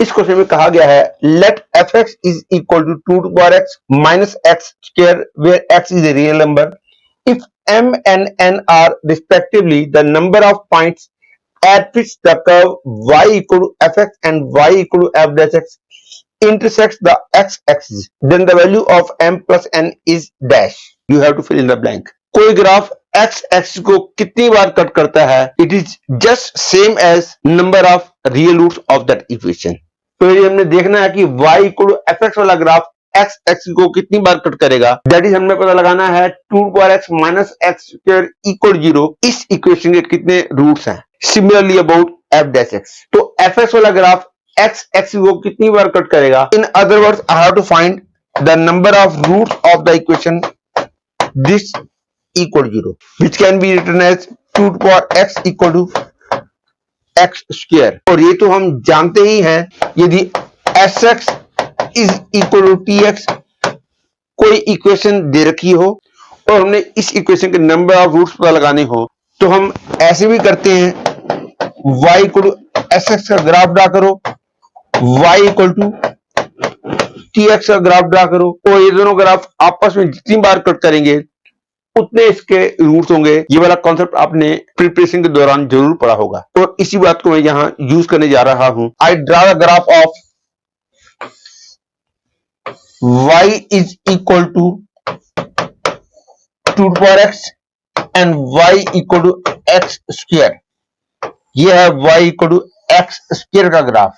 इस क्वेश्चन में कहा गया है let f x is equal to 2 to the power x minus x square where x is a real number. If m and n are respectively the number of points at which the curve y equal to fx and y equal to f dash x intersects the x-axis, then the value of m plus n is dash. You have to fill in the blank. कोई graph x axis को कितनी बार cut करता है, it is just same as number of real roots of that equation. तो ये हमने देखना है कि y equal to f x वाला ग्राफ x एक्सिस को कितनी बार कट करेगा. दैट इज हमने पता लगाना है 2 to the power x minus x square equal 0. इस इक्वेशन के कितने रूट्स हैं. Similarly about f dash x. तो एफ एक्स वाला ग्राफ x एक्सिस को कितनी बार कट करेगा. In other words I have to find the number of roots of the equation this equal 0, which can be written as 2 to the power x equal to x square. और ये तो हम जानते ही हैं, यदि sx is equal to tx कोई equation दे रखी हो और हमने इस इक्वेशन के नंबर ऑफ रूट्स पता लगाने हो तो हम ऐसे भी करते हैं. y equal to sx का ग्राफ ड्रा करो, y equal to tx का ग्राफ ड्रा करो, और ये दोनों ग्राफ आपस में जितनी बार कट करेंगे उतने इसके रूट्स होंगे. ये वाला कॉन्सेप्ट आपने प्रिपरेशन के दौरान जरूर पढ़ा होगा और इसी बात को मैं यहां यूज करने जा रहा हूं. I draw the graph of y is equal to 2 to the power x and y equal to x square. ये है y equal to x square का ग्राफ.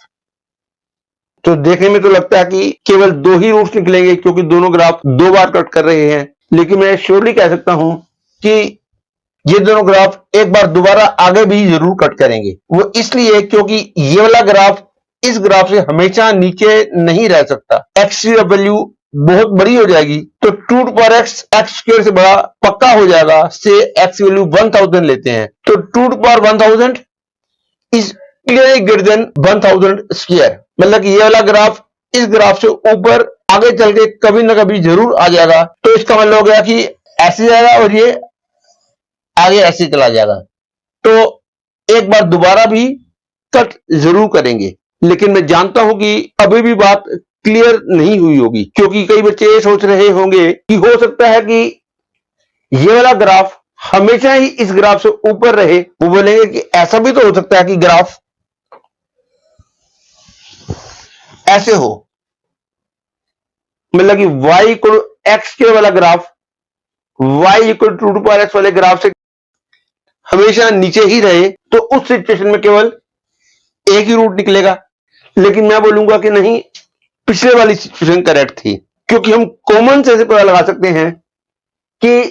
तो देखने में तो लगता है कि केवल दो ही रूट्स निकलेंगे क्योंकि दोनों ग्राफ दो बार कट कर रहे हैं, लेकिन मैं श्योरली कह सकता हूं कि ये दोनों ग्राफ एक बार दोबारा आगे भी जरूर कट करेंगे. वो इसलिए क्योंकि ये वाला ग्राफ इस ग्राफ से हमेशा नीचे नहीं रह सकता. x की वैल्यू बहुत बड़ी हो जाएगी तो 2 to the power x x square से बड़ा पक्का हो जाएगा. से x की वैल्यू 1000 लेते हैं तो 2 to the power 1000 is clearly greater than 1000 square. मतलब कि ये वाला ग्राफ इस ग्राफ से ऊपर आगे चल के कभी ना कभी जरूर आ जाएगा. तो इसका मतलब हो गया कि ऐसे जाएगा और ये आगे ऐसे चला जाएगा. तो एक बार दोबारा भी कट जरूर करेंगे, लेकिन मैं जानता हूं कि अभी भी बात क्लियर नहीं हुई होगी क्योंकि कई बच्चे ये सोच रहे होंगे कि हो सकता है कि ये वाला ग्राफ हमेशा ही इस ग्राफ से ऊपर रहे. वो बोलेंगे कि ऐसा भी तो हो सकता है कि ग्राफ ऐसे हो, मतलब कि y इक्वल एक्स के वाला graph y equal 2 to the power x वाले ग्राफ से हमेशा नीचे ही रहे तो उस सिचुएशन में केवल एक ही रूट निकलेगा. लेकिन मैं बोलूंगा कि नहीं, पिछले वाली सिचुएशन करेक्ट थी क्योंकि हम कॉमन सेंस से पता लगा सकते हैं कि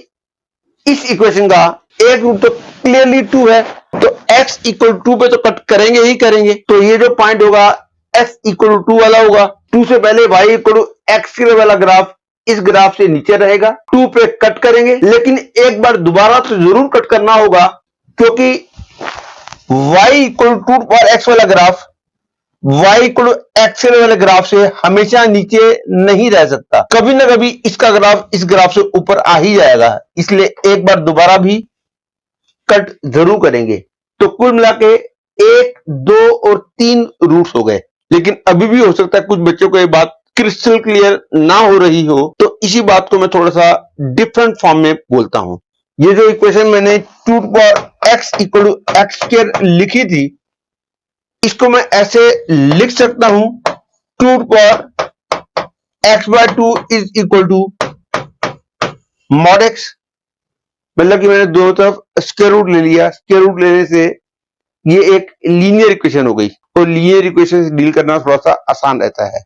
इस इक्वेशन का एक रूट तो क्लियरली 2 है तो x इक्वल 2 पे तो कट करेंगे ही करेंगे. तो ये जो पॉइंट होगा x इक्वल 2 वाला होगा. 2 से पहले y इक्वल x वाला ग्राफ इस ग्राफ से नीचे रहेगा. 2 पे कट करेंगे, लेकिन एक बार दोबारा तो जरूर कट करना होगा क्योंकि y equal 2 to the power x वाला ग्राफ y इक्वल x वाले ग्राफ से हमेशा नीचे नहीं रह सकता. कभी ना कभी इसका ग्राफ इस ग्राफ से ऊपर आ ही जाएगा, इसलिए एक बार दोबारा भी कट जरूर करेंगे. तो कुल मिला के 1, 2 और 3 रूट्स हो गए. लेकिन अभी भी हो सकता है कुछ बच्चों को ये बात क्रिस्टल क्लियर ना हो रही हो, तो इसी बात को मैं थोड़ा सा डिफरेंट फॉर्म में बोलता हूं. ये जो इक्वेशन मैंने 2 to the power x equal to x square लिखी थी, इसको मैं ऐसे लिख सकता हूं 2 to the power x by 2 is equal to mod x. मतलब कि मैंने दोनों तरफ स्क्वायर रूट ले लिया. स्क्वायर रूट लेने से ये एक लीनियर इक्वेशन हो गई और लीनियर इक्वेशन से डील करना थोड़ा सा आसान रहता है.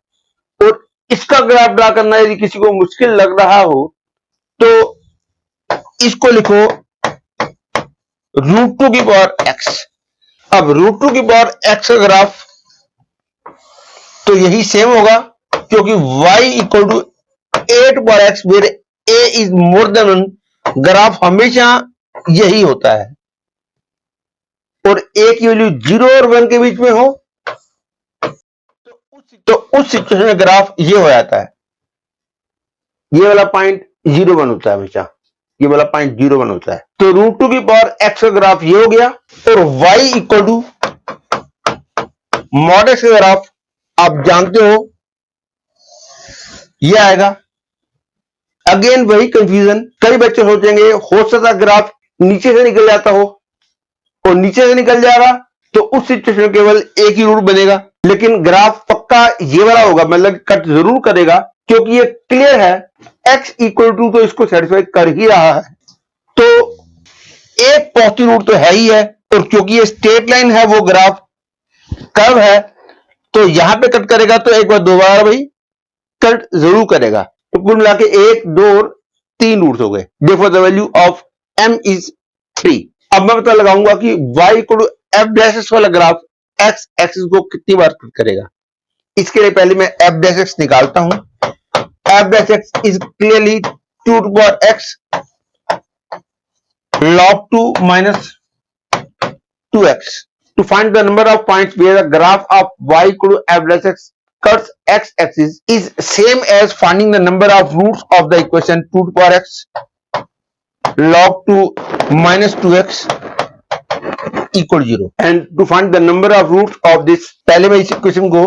और इसका ग्राफ ड्रा करना यदि किसी को मुश्किल लग रहा हो तो इसको लिखो √2 की पावर x. अब √2 की पावर x का ग्राफ तो यही सेम होगा क्योंकि y equal to 8 power x where a is more than 1. Graph हमेशा यही होता है और a की वैल्यू 0 और 1 के बीच में हो तो उस सिचुएशन में ग्राफ ये हो जाता है. ये वाला पॉइंट 0, 1 होता है हमेशा. ये वाला पॉइंट 0, 1 होता है. तो √2 की पावर x का ग्राफ ये हो गया और y equal to mod x का ग्राफ आप जानते हो ये आएगा। अगेन वही कंफ्यूजन, कई बच्चे सोचेंगे हो सकता ग्राफ नीचे से निकल जाता हो, और नीचे से निकल जाएगा तो उस सिचुएशन में केवल एक ही रूट बनेगा, लेकिन ग्राफ पक्का ये वाला होगा, मतलब कट जरूर करेगा, क्योंकि ये क्लियर है x इक्वल टू तो इसको सेटिस्फाई कर ही रहा है, तो एक पॉजिटिव रूट तो है ही है, और क्योंकि ये स्ट्रेट लाइन है, वो ग्राफ कर्व है, तो यहां पे कट करेगा, तो एक बार दोबारा भाई कट जरूर करेगा। तो कुल मिला के 1 2 और 3 रूट्स हो गए। देखो the value of m is 3। अब मैं पता लगाऊंगा कि y equal to f dash x वाला ग्राफ x एक्सिस को कितनी बार कट करेगा। इसके लिए पहले मैं एफ डैश एक्स निकालता हूं। F dash x is clearly 2 to power x log 2 minus 2x to find the number of points where the graph of y equal to f dash x cuts x axis is same as finding the number of roots of the equation 2 to power x log 2 minus 2x equal 0 and to find the number of roots of this, पहले मैं इस equation को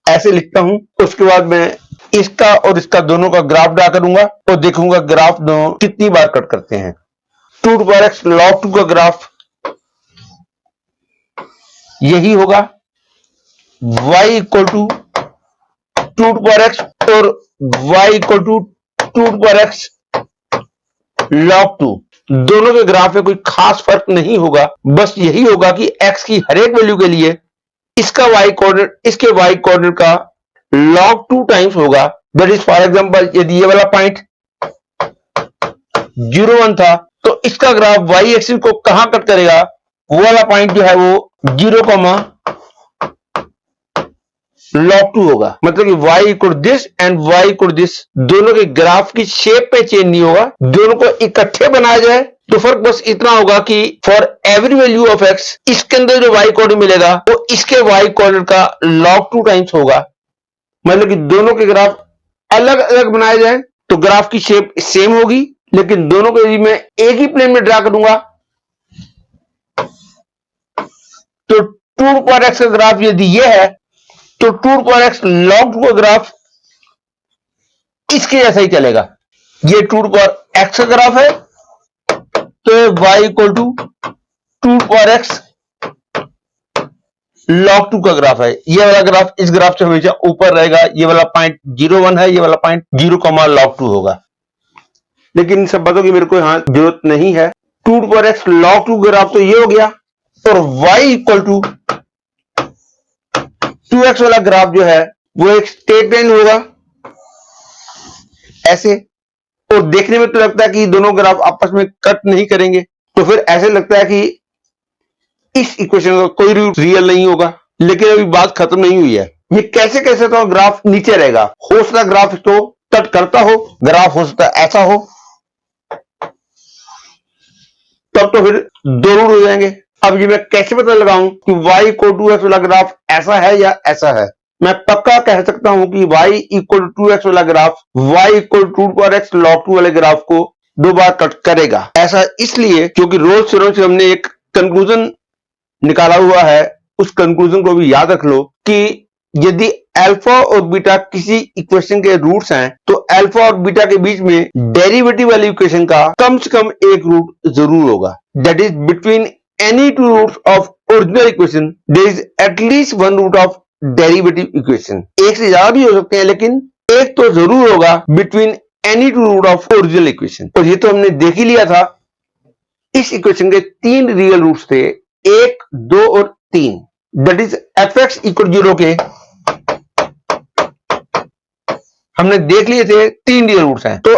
ऐसे लिखता हूं, उसके बाद मैं इसका और इसका दोनों का ग्राफ ड्रा करूंगा और देखूंगा ग्राफ दोनों कितनी बार कट करते हैं। 2 टू पावर एक्स log 2 का ग्राफ यही होगा, y equal to 2 to power x और y equal to 2 to power x log 2। दोनों के ग्राफ में कोई खास फर्क नहीं होगा, बस यही होगा कि x की हर एक वैल्यू के लिए इसका y कोऑर्डिनेट इसके y कोऑर्डिनेट का log 2 टाइम्स होगा। दैट इज फॉर एग्जांपल यदि ये वाला पॉइंट 0 1 था, तो इसका ग्राफ y एक्सिस को कहां कट करेगा, वो वाला पॉइंट जो है वो 0, log 2 होगा। मतलब कि y equal this and y equal this, दोनों के ग्राफ की शेप पे चेंज नहीं होगा। दोनों को इकट्ठे बनाया जाए तो फर्क बस इतना होगा कि for every value of x इसके अंदर जो y कोऑर्डिनेट मिलेगा वो इसके y कोऑर्डिनेट का log 2 टाइम्स होगा। मतलब कि दोनों के ग्राफ अलग अलग बनाए जाए तो ग्राफ की शेप सेम होगी, लेकिन दोनों को यदि मैं एक ही प्लेन में ड्रा करूंगा तो 2 पावर x का ग्राफ यदि ये है तो 2 पावर x log 2 का ग्राफ इसके जैसा ही चलेगा। ये 2 पावर x का ग्राफ है तो y equal to 2 power x log 2 का ग्राफ है। ये वाला ग्राफ इस ग्राफ से हमेशा ऊपर रहेगा। ये वाला पॉइंट 0 1 है, ये वाला पॉइंट 0, log 2 होगा। लेकिन इन सब बातों की मेरे को यहां जरूरत नहीं है। 2 पावर x log 2 ग्राफ तो ये हो गया, और y इक्वल टू 2x वाला ग्राफ जो है वो एक स्ट्रेट लाइन होगा ऐसे, और देखने में तो लगता है कि दोनों ग्राफ आपस में कट नहीं करेंगे, तो फिर ऐसे लगता है कि इस इक्वेशन का कोई रूट रियल नहीं होगा। लेकिन अभी बात खत्म नहीं हुई है। ये कैसे कैसे तो ग्राफ नीचे रहेगा, हो सकता ग्राफ तो कट करता हो, ग्राफ हो सकता ऐसा हो, तब तो फिर दो रूट हो जाएंगे। अब ये मैं कैसे पता लगाऊं कि y इक्वल टू एक्स वाला ग्राफ ऐसा है या ऐसा है। मैं पक्का कह सकता हूं कि y इक्वल टू एक्स वाला graph y equal to power x log 2 वाले ग्राफ को 2 बार कट करेगा। ऐसा इसलिए क्योंकि रोल्स थ्योरम से हमने एक कंक्लूजन निकाला हुआ है, उस कंक्लूजन को भी याद रख लो कि यदि अल्फा और बीटा किसी इक्वेशन के रूट्स हैं तो अल्फा और बीटा के बीच में डेरिवेटिव वाली इक्वेशन का कम से कम एक रूट जरूर होगा। That is between any two roots of original equation there is at least one root of derivative equation. एक से ज्यादा भी हो सकते हैं, लेकिन एक तो जरूर होगा between any two root of original equation. और ये तो हमने देख ही लिया था। इस इक्वेशन के 3 रियल रूट्स थे, 1 2 और 3। That is F x equal 0 के हमने देख लिए थे 3 रियल रूट्स हैं, तो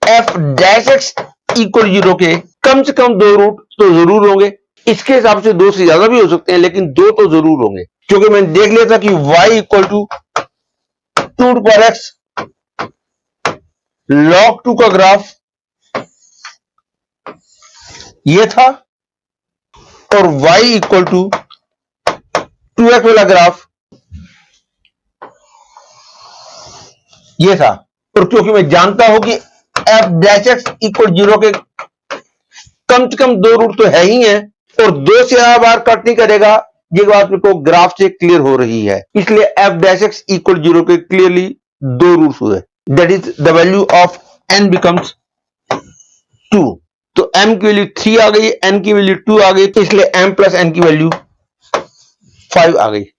एफ डैश एक्स इक्वल 0 के कम से कम 2 रूट तो जरूर होंगे। इसके हिसाब से 2 से ज्यादा भी हो सकते हैं, लेकिन 2 तो जरूर होंगे, क्योंकि मैंने देख लिया था कि y equal to 2 power x log 2 का ग्राफ ये था, और y इक्वल टू 2x वाला ग्राफ ये था। और क्योंकि मैं जानता हूं कि f डैश एक्स इक्वल 0 के कम से कम 2 रूट तो है ही हैं, और 2 से ज्यादा बार कट नहीं करेगा, ये बात मेरे को ग्राफ से क्लियर हो रही है। इसलिए एफ डैश एक्स इक्वल 0 के क्लियरली 2 रूट्स हुए, that is the value of n becomes 2। तो m की वैल्यू 3 आ गई, n की वैल्यू 2 आ गई, तो इसलिए m प्लस n की वैल्यू 5 आ गई।